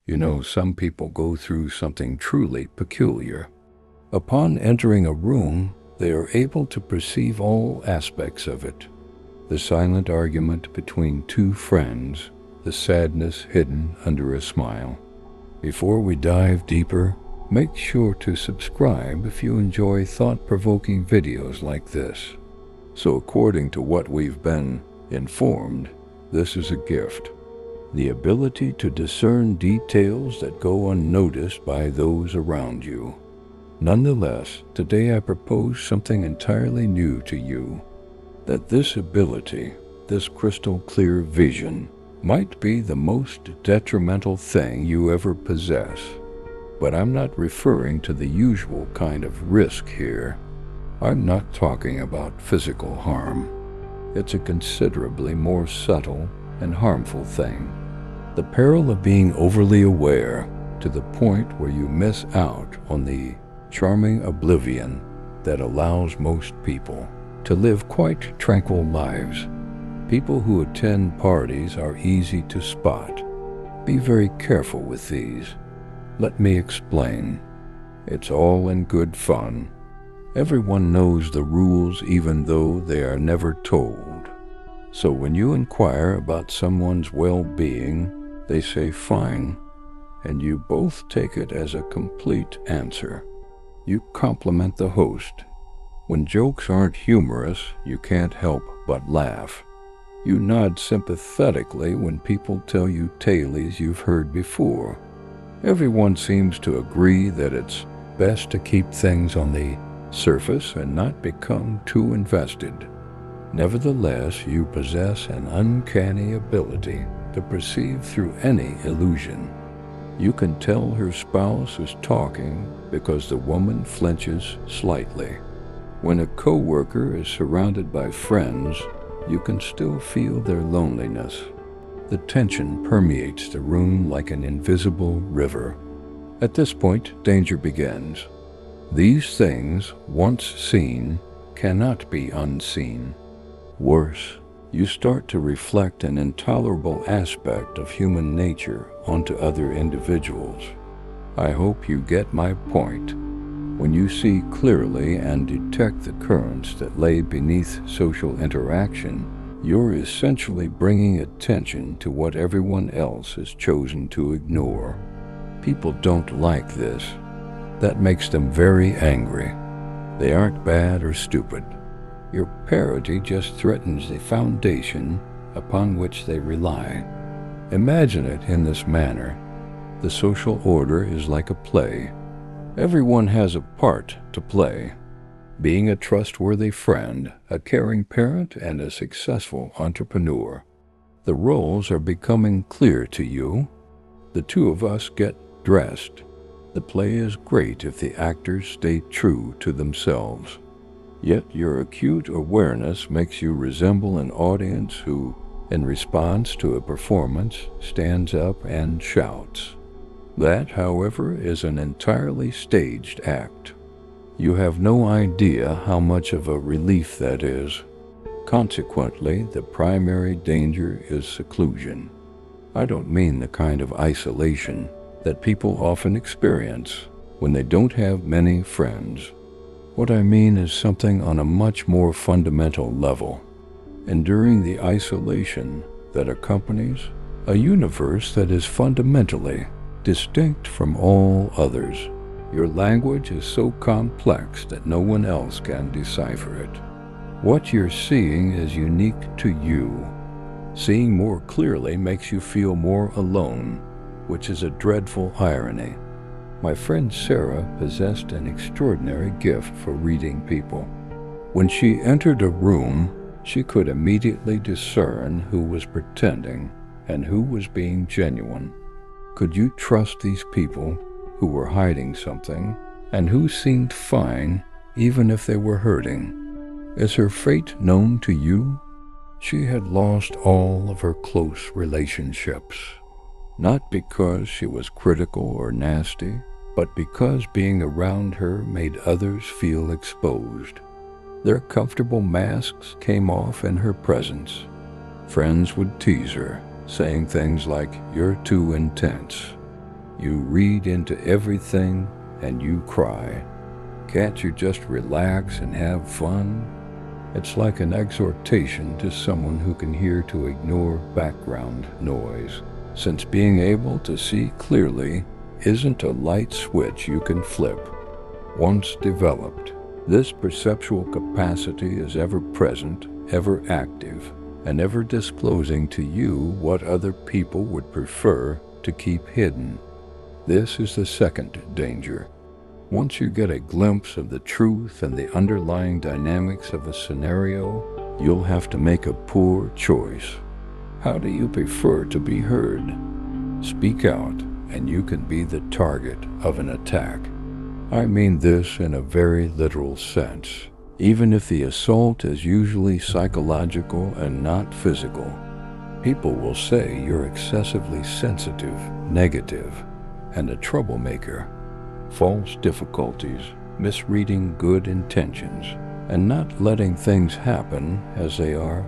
You know, some people go through something truly peculiar. Upon entering a room, they are able to perceive all aspects of it. The silent argument between two friends, the sadness hidden under a smile. Before we dive deeper, make sure to subscribe if you enjoy thought-provoking videos like this. So according to what we've been informed, this is a gift. The ability to discern details that go unnoticed by those around you. Nonetheless, today I propose something entirely new to you. That this ability, this crystal clear vision, might be the most detrimental thing you ever possess. But I'm not referring to the usual kind of risk here. I'm not talking about physical harm. It's a considerably more subtle and harmful thing. The peril of being overly aware to the point where you miss out on the charming oblivion that allows most people to live quite tranquil lives. People who attend parties are easy to spot. Be very careful with these. Let me explain. It's all in good fun. Everyone knows the rules even though they are never told. So when you inquire about someone's well-being, they say fine, and you both take it as a complete answer. You compliment the host. When jokes aren't humorous, you can't help but laugh. You nod sympathetically when people tell you tales you've heard before. Everyone seems to agree that it's best to keep things on the surface and not become too invested. Nevertheless, you possess an uncanny ability to perceive through any illusion. You can tell her spouse is talking because the woman flinches slightly. When a coworker is surrounded by friends, you can still feel their loneliness. The tension permeates the room like an invisible river. At this point, danger begins. These things, once seen, cannot be unseen. Worse, you start to reflect an intolerable aspect of human nature onto other individuals. I hope you get my point. When you see clearly and detect the currents that lay beneath social interaction, you're essentially bringing attention to what everyone else has chosen to ignore. People don't like this. That makes them very angry. They aren't bad or stupid. Your parity just threatens the foundation upon which they rely. Imagine it in this manner. The social order is like a play. Everyone has a part to play. Being a trustworthy friend, a caring parent, and a successful entrepreneur. The roles are becoming clear to you. The two of us get dressed. The play is great if the actors stay true to themselves. Yet your acute awareness makes you resemble an audience who, in response to a performance, stands up and shouts. That, however, is an entirely staged act. You have no idea how much of a relief that is. Consequently, the primary danger is seclusion. I don't mean the kind of isolation that people often experience when they don't have many friends. What I mean is something on a much more fundamental level. Enduring the isolation that accompanies a universe that is fundamentally distinct from all others. Your language is so complex that no one else can decipher it. What you're seeing is unique to you. Seeing more clearly makes you feel more alone, which is a dreadful irony. My friend Sarah possessed an extraordinary gift for reading people. When she entered a room, she could immediately discern who was pretending and who was being genuine. Could you trust these people who were hiding something and who seemed fine even if they were hurting? Is her fate known to you? She had lost all of her close relationships, not because she was critical or nasty, but because being around her made others feel exposed. Their comfortable masks came off in her presence. Friends would tease her, saying things like, "You're too intense." You read into everything and you cry. Can't you just relax and have fun? It's like an exhortation to someone who can hear to ignore background noise, since being able to see clearly isn't a light switch you can flip. Once developed, this perceptual capacity is ever present, ever active, and ever disclosing to you what other people would prefer to keep hidden. This is the second danger. Once you get a glimpse of the truth and the underlying dynamics of a scenario, you'll have to make a poor choice. How do you prefer to be heard? Speak out, and you can be the target of an attack. I mean this in a very literal sense, even if the assault is usually psychological and not physical. People will say you're excessively sensitive, negative, and a troublemaker. False difficulties, misreading good intentions, and not letting things happen as they are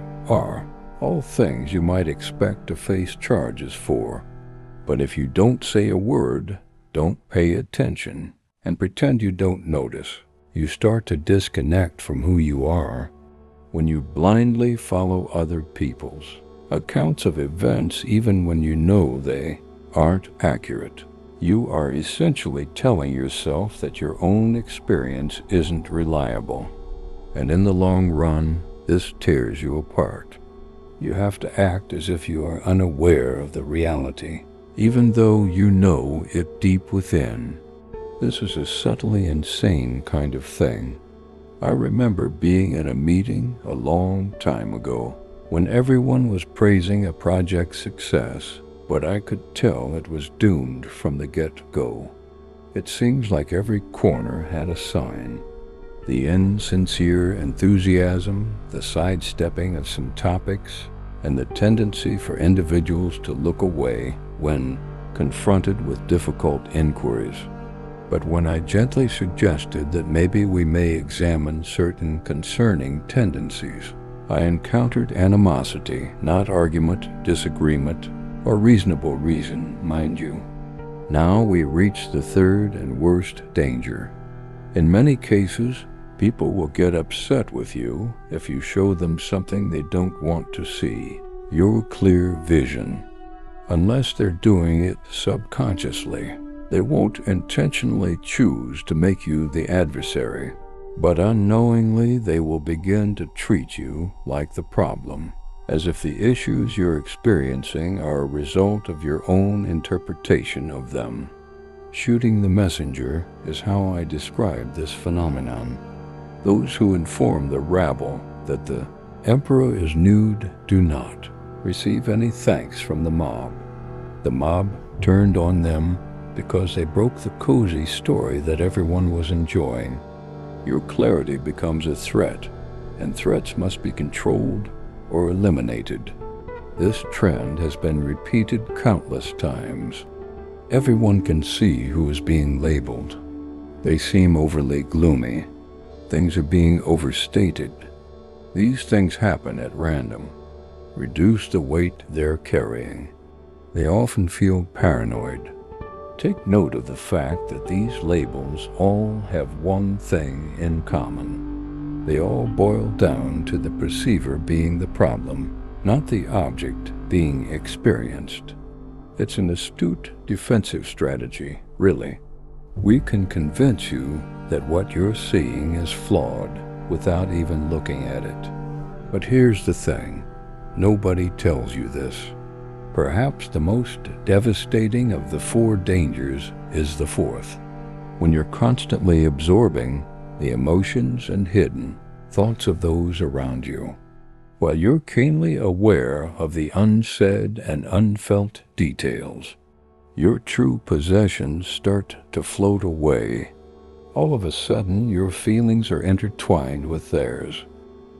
all things you might expect to face charges for. But if you don't say a word, don't pay attention, and pretend you don't notice, you start to disconnect from who you are. When you blindly follow other people's accounts of events, even when you know they aren't accurate, you are essentially telling yourself that your own experience isn't reliable. And in the long run, this tears you apart. You have to act as if you are unaware of the reality, even though you know it deep within. This is a subtly insane kind of thing. I remember being in a meeting a long time ago when everyone was praising a project's success, but I could tell it was doomed from the get-go. It seems like every corner had a sign. The insincere enthusiasm, the sidestepping of some topics, and the tendency for individuals to look away when confronted with difficult inquiries. But when I gently suggested that maybe we may examine certain concerning tendencies, I encountered animosity, not argument, disagreement, or reasonable reason, mind you. Now we reach the third and worst danger. In many cases, people will get upset with you if you show them something they don't want to see, your clear vision. Unless they're doing it subconsciously, they won't intentionally choose to make you the adversary, but unknowingly they will begin to treat you like the problem, as if the issues you're experiencing are a result of your own interpretation of them. Shooting the messenger is how I describe this phenomenon. Those who inform the rabble that the emperor is nude do not receive any thanks from the mob. The mob turned on them because they broke the cozy story that everyone was enjoying. Your clarity becomes a threat, and threats must be controlled or eliminated. This trend has been repeated countless times. Everyone can see who is being labeled. They seem overly gloomy. Things are being overstated. These things happen at random. Reduce the weight they're carrying. They often feel paranoid. Take note of the fact that these labels all have one thing in common. They all boil down to the perceiver being the problem, not the object being experienced. It's an astute defensive strategy, really. We can convince you that what you're seeing is flawed without even looking at it. But here's the thing. Nobody tells you this. Perhaps the most devastating of the four dangers is the fourth. When you're constantly absorbing the emotions and hidden thoughts of those around you, while you're keenly aware of the unsaid and unfelt details, your true possessions start to float away. All of a sudden, your feelings are intertwined with theirs.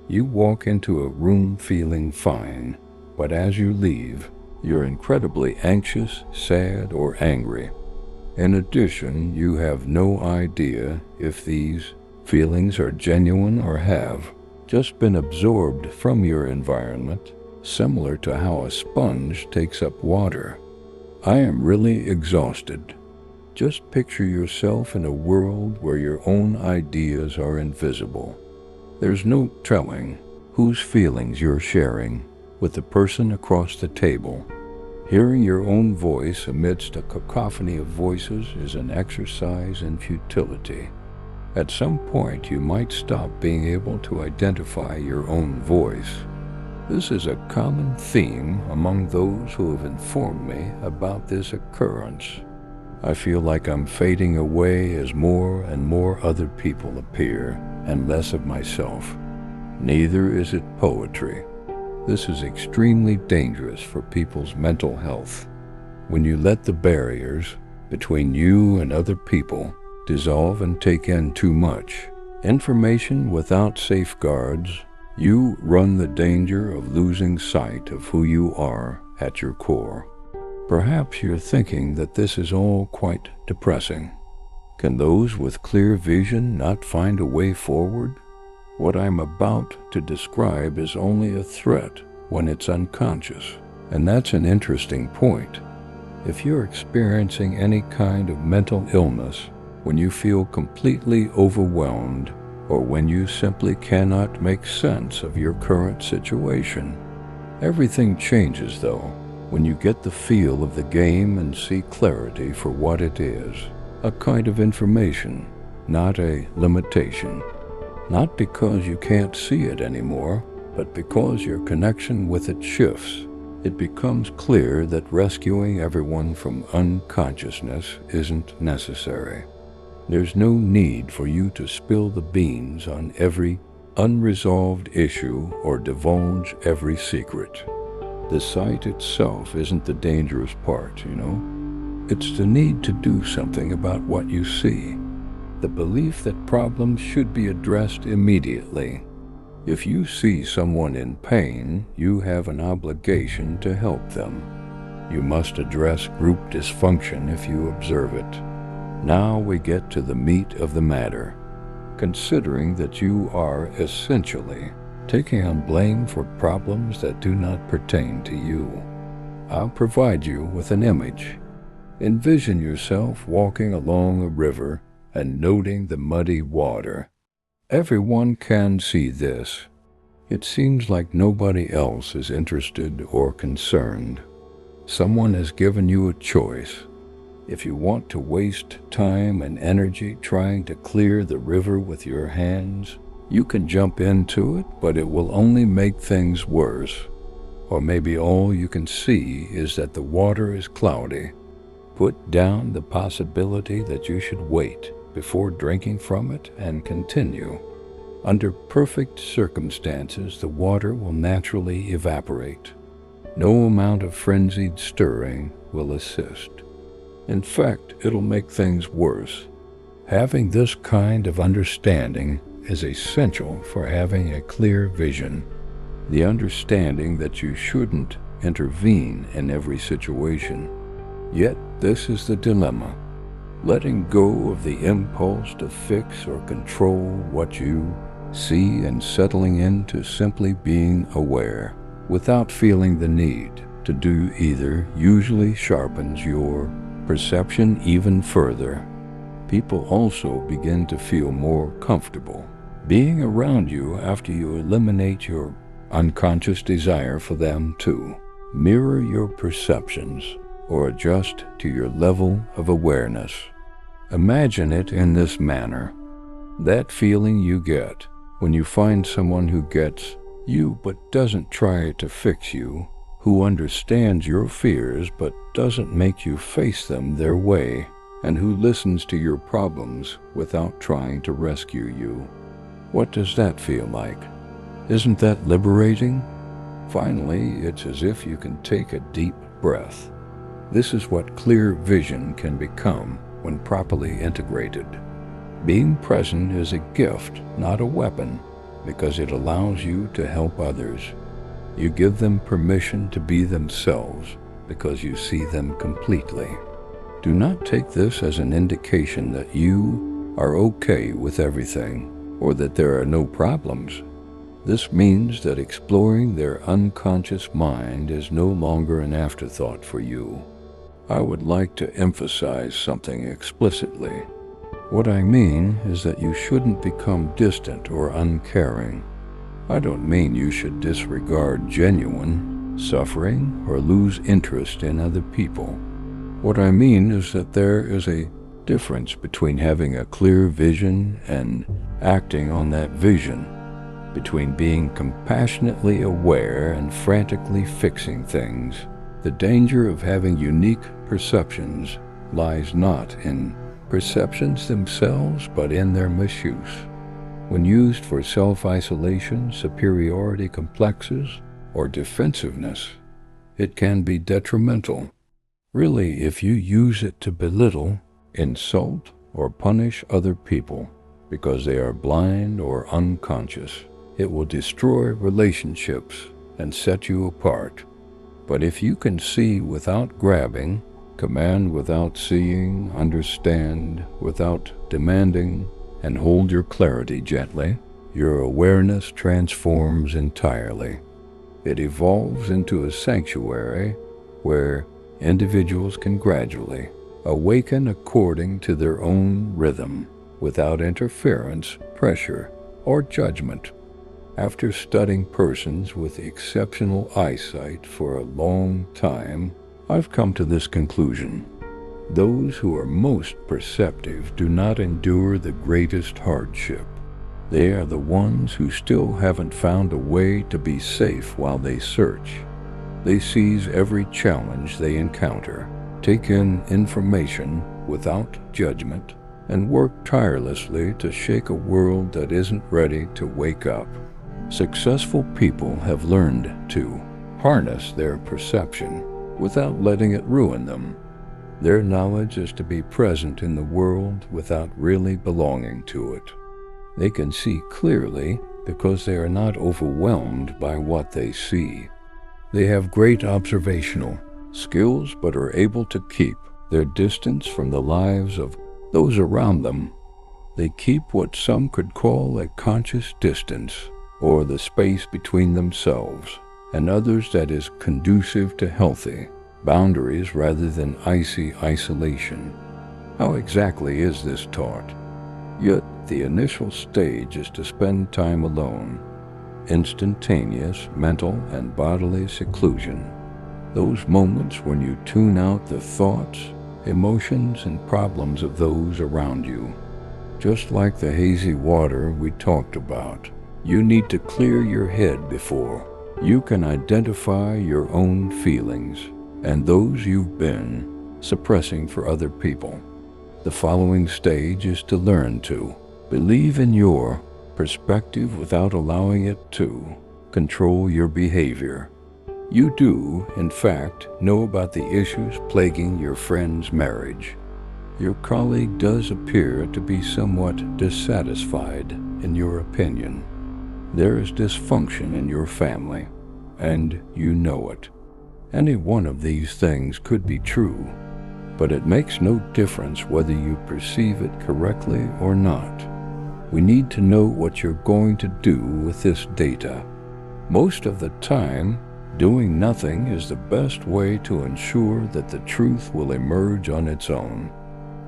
You walk into a room feeling fine, but as you leave, you're incredibly anxious, sad, or angry. In addition, you have no idea if these feelings are genuine or have just been absorbed from your environment, similar to how a sponge takes up water. I am really exhausted. Just picture yourself in a world where your own ideas are invisible. There's no telling whose feelings you're sharing with the person across the table. Hearing your own voice amidst a cacophony of voices is an exercise in futility. At some point, you might stop being able to identify your own voice. This is a common theme among those who have informed me about this occurrence. I feel like I'm fading away as more and more other people appear, and less of myself. Neither is it poetry. This is extremely dangerous for people's mental health. When you let the barriers between you and other people dissolve and take in too much information without safeguards, you run the danger of losing sight of who you are at your core. Perhaps you're thinking that this is all quite depressing. Can those with clear vision not find a way forward? What I'm about to describe is only a threat when it's unconscious, and that's an interesting point. If you're experiencing any kind of mental illness, when you feel completely overwhelmed, or when you simply cannot make sense of your current situation, everything changes though. When you get the feel of the game and see clarity for what it is, a kind of information, not a limitation. Not because you can't see it anymore, but because your connection with it shifts. It becomes clear that rescuing everyone from unconsciousness isn't necessary. There's no need for you to spill the beans on every unresolved issue or divulge every secret. The sight itself isn't the dangerous part, It's the need to do something about what you see. The belief that problems should be addressed immediately. If you see someone in pain, you have an obligation to help them. You must address group dysfunction if you observe it. Now we get to the meat of the matter. Considering that you are essentially taking on blame for problems that do not pertain to you, I'll provide you with an image. Envision yourself walking along a river and noting the muddy water. Everyone can see this. It seems like nobody else is interested or concerned. Someone has given you a choice. If you want to waste time and energy trying to clear the river with your hands, you can jump into it, but it will only make things worse. Or maybe all you can see is that the water is cloudy. Put down the possibility that you should wait before drinking from it and continue. Under perfect circumstances, the water will naturally evaporate. No amount of frenzied stirring will assist. In fact, it'll make things worse. Having this kind of understanding is essential for having a clear vision. The understanding that you shouldn't intervene in every situation. Yet this is the dilemma. Letting go of the impulse to fix or control what you see and settling into simply being aware without feeling the need to do either usually sharpens your perception even further. People also begin to feel more comfortable being around you after you eliminate your unconscious desire for them to mirror your perceptions or adjust to your level of awareness. Imagine it in this manner. That feeling you get when you find someone who gets you but doesn't try to fix you, who understands your fears but doesn't make you face them their way, and who listens to your problems without trying to rescue you. What does that feel like? Isn't that liberating? Finally, it's as if you can take a deep breath. This is what clear vision can become when properly integrated. Being present is a gift, not a weapon, because it allows you to help others. You give them permission to be themselves because you see them completely. Do not take this as an indication that you are okay with everything or that there are no problems. This means that exploring their unconscious mind is no longer an afterthought for you. I would like to emphasize something explicitly. What I mean is that you shouldn't become distant or uncaring. I don't mean you should disregard genuine suffering or lose interest in other people. What I mean is that there is a difference between having a clear vision and acting on that vision, between being compassionately aware and frantically fixing things. The danger of having unique perceptions lies not in perceptions themselves, but in their misuse. When used for self-isolation, superiority complexes, or defensiveness, it can be detrimental. Really, if you use it to belittle, insult, or punish other people because they are blind or unconscious, it will destroy relationships and set you apart. But if you can see without grabbing, command without seeing, understand without demanding, and hold your clarity gently, your awareness transforms entirely. It evolves into a sanctuary where individuals can gradually awaken according to their own rhythm, without interference, pressure, or judgment. After studying persons with exceptional eyesight for a long time, I've come to this conclusion. Those who are most perceptive do not endure the greatest hardship. They are the ones who still haven't found a way to be safe while they search. They seize every challenge they encounter, take in information without judgment, and work tirelessly to shake a world that isn't ready to wake up. Successful people have learned to harness their perception without letting it ruin them. Their knowledge is to be present in the world without really belonging to it. They can see clearly because they are not overwhelmed by what they see. They have great observational skills but are able to keep their distance from the lives of those around them. They keep what some could call a conscious distance, or the space between themselves and others that is conducive to healthy boundaries rather than icy isolation. How exactly is this taught? Yet the initial stage is to spend time alone, instantaneous mental and bodily seclusion. Those moments when you tune out the thoughts, emotions, and problems of those around you. Just like the hazy water we talked about, you need to clear your head before you can identify your own feelings and those you've been suppressing for other people. The following stage is to learn to believe in your perspective without allowing it to control your behavior. You do, in fact, know about the issues plaguing your friend's marriage. Your colleague does appear to be somewhat dissatisfied in your opinion. There is dysfunction in your family, and you know it. Any one of these things could be true, but it makes no difference whether you perceive it correctly or not. We need to know what you're going to do with this data. Most of the time, doing nothing is the best way to ensure that the truth will emerge on its own.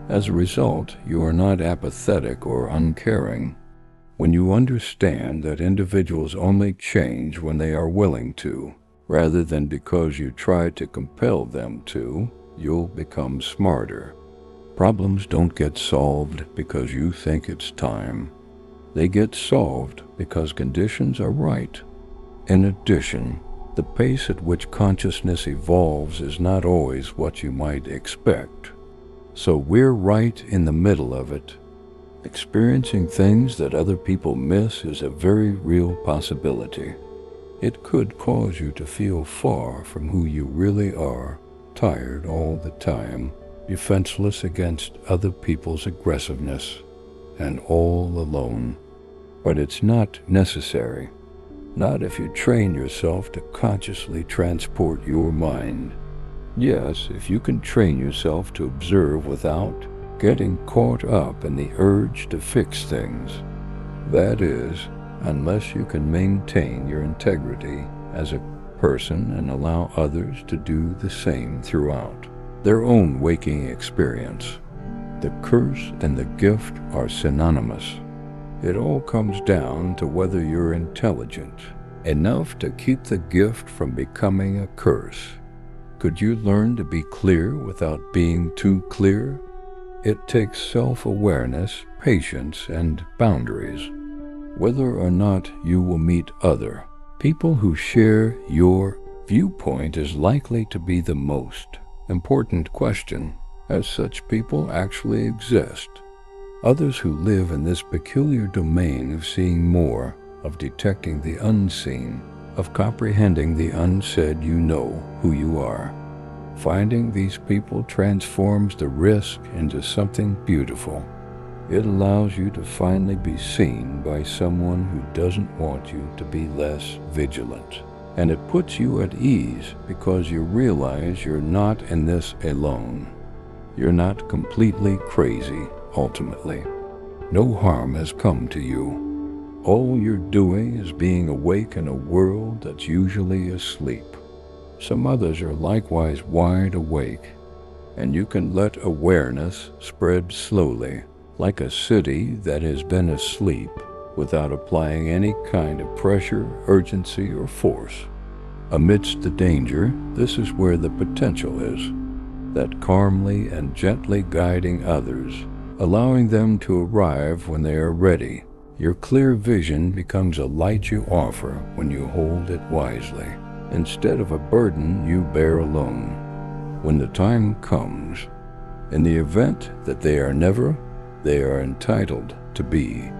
As a result, you are not apathetic or uncaring. When you understand that individuals only change when they are willing to, rather than because you try to compel them to, you'll become smarter. Problems don't get solved because you think it's time. They get solved because conditions are right. In addition, the pace at which consciousness evolves is not always what you might expect. So we're right in the middle of it. Experiencing things that other people miss is a very real possibility. It could cause you to feel far from who you really are, tired all the time, defenseless against other people's aggressiveness, and all alone. But it's not necessary. Not if you train yourself to consciously transport your mind. Yes, if you can train yourself to observe without getting caught up in the urge to fix things. That is, unless you can maintain your integrity as a person and allow others to do the same throughout. their own waking experience. The curse and the gift are synonymous. It all comes down to whether you're intelligent enough to keep the gift from becoming a curse. Could you learn to be clear without being too clear? It takes self-awareness, patience, and boundaries. Whether or not you will meet other people who share your viewpoint is likely to be the most important question, as such people actually exist. Others who live in this peculiar domain of seeing more, of detecting the unseen, of comprehending the unsaid, you know who you are. Finding these people transforms the risk into something beautiful. It allows you to finally be seen by someone who doesn't want you to be less vigilant. And it puts you at ease because you realize you're not in this alone. You're not completely crazy, ultimately. No harm has come to you. All you're doing is being awake in a world that's usually asleep. Some others are likewise wide awake, and you can let awareness spread slowly, like a city that has been asleep, without applying any kind of pressure, urgency, or force. Amidst the danger, this is where the potential is, that calmly and gently guiding others, allowing them to arrive when they are ready. Your clear vision becomes a light you offer when you hold it wisely, instead of a burden you bear alone. When the time comes, in the event that they are entitled to be,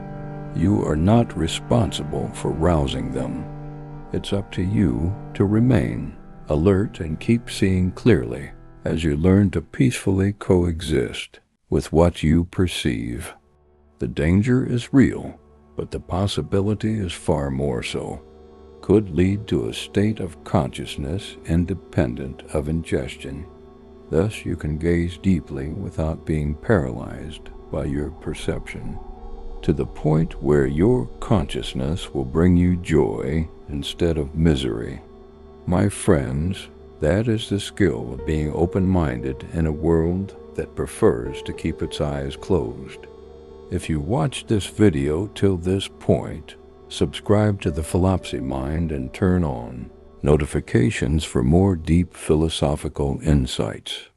you are not responsible for rousing them. It's up to you to remain alert and keep seeing clearly as you learn to peacefully coexist with what you perceive. The danger is real, but the possibility is far more so. Could lead to a state of consciousness independent of ingestion. Thus you can gaze deeply without being paralyzed by your perception, to the point where your consciousness will bring you joy instead of misery. My friends, that is the skill of being open-minded in a world that prefers to keep its eyes closed. If you watched this video till this point, subscribe to the Philosophy Mind and turn on notifications for more deep philosophical insights.